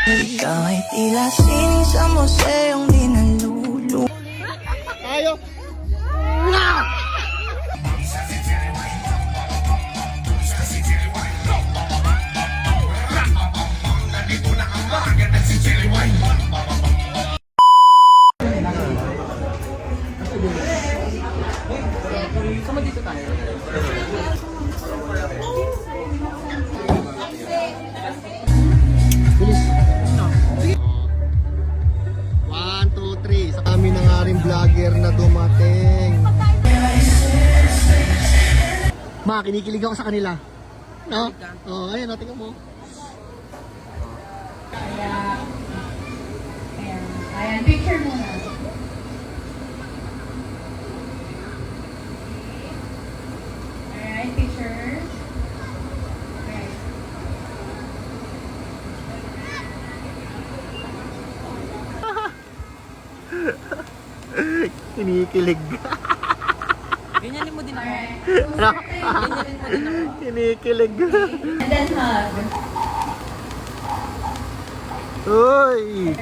Ikaw ay tila sining sa museong di nalulu. Tayo! Bilis. 1, 2, 3. Sa kami na nga rin vlogger na dumating. Ma, kinikilig ako sa kanila. No? Oh, ayun, tingnan mo. Ayan, picture muna. Alright, picture. Okay. Kinikilig. Ganyanin mo din ako. Ano? Ganyanin mo din ako. Kinikilig. And then hug. Uy!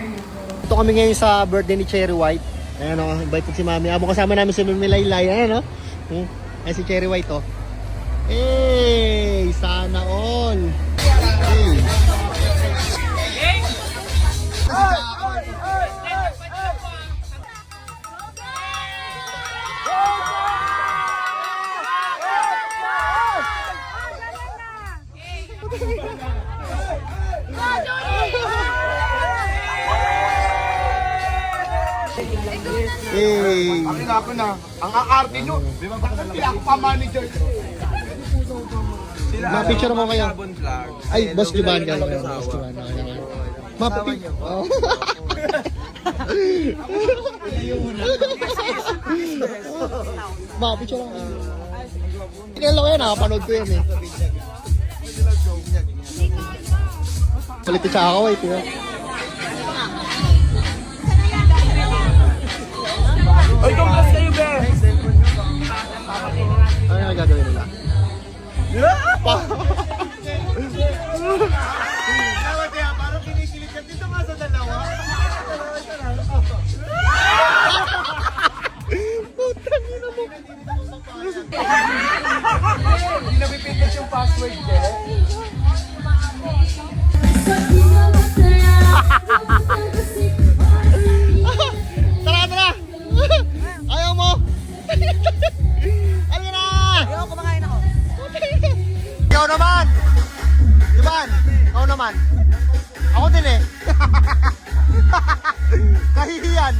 Ito kami ngayon sa birthday ni Cherry White. Ayan o, invited si Mami. Amo kasama namin si Mami Laylay. Ayan o. Ayan si Cherry White o. Hey! Sana all! Hey! Hey! Ako na, ang aarte nyo, pinaka-manager. Ma-picture mo kayo. Ay, Boss Juban ka. Hello. Boss Juban. Ma-picture. Oh. Ma-picture lang. Kailan ko yan, nakapanood ko yan eh. Kulit sa ako eh, tira. Ay, congrats kayo, be! Ano yung gagawin nila? Dapat kaya, parang kinikilig ka dito nga sa dalawa. Hindi na pipindot yung password niya. Tara, tara! Ayaw mo! Halika na! Ayaw, kumakain ako. Ikaw naman! Juban! Ikaw naman! Ako din eh! Kahihiyan!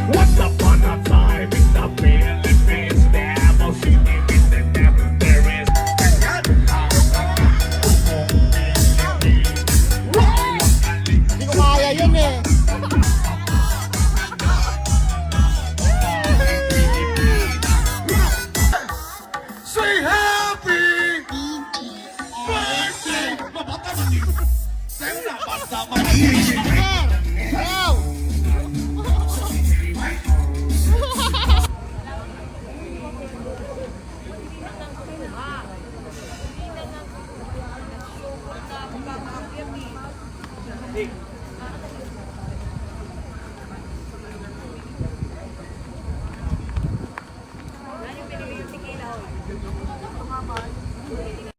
Once upon a time in the Philippines, there was there is Hindi ko kaya yun eh! Say happy birthday! Ayaw!